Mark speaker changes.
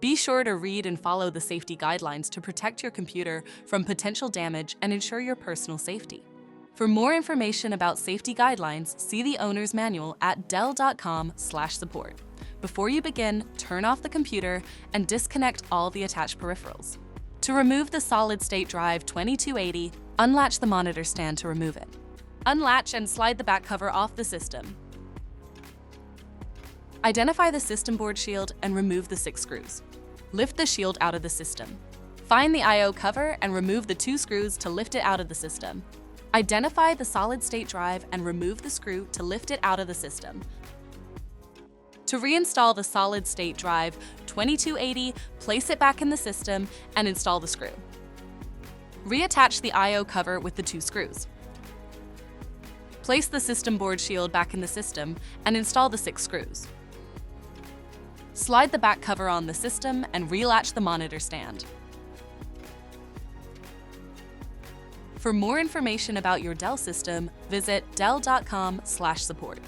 Speaker 1: Be sure to read and follow the safety guidelines to protect your computer from potential damage and ensure your personal safety. For more information about safety guidelines, see the owner's manual at dell.com/support. Before you begin, turn off the computer and disconnect all the attached peripherals. To remove the solid-state drive 2280, unlatch the monitor stand to remove it. Unlatch and slide the back cover off the system. Identify the system board shield and remove the 6 screws. Lift the shield out of the system. Find the I/O cover and remove the 2 screws to lift it out of the system. Identify the solid-state drive and remove the screw to lift it out of the system. To reinstall the solid-state drive 2280, place it back in the system and install the screw. Reattach the I/O cover with the 2 screws. Place the system board shield back in the system and install the 6 screws. Slide the back cover on the system and relatch the monitor stand. For more information about your Dell system, visit dell.com/support.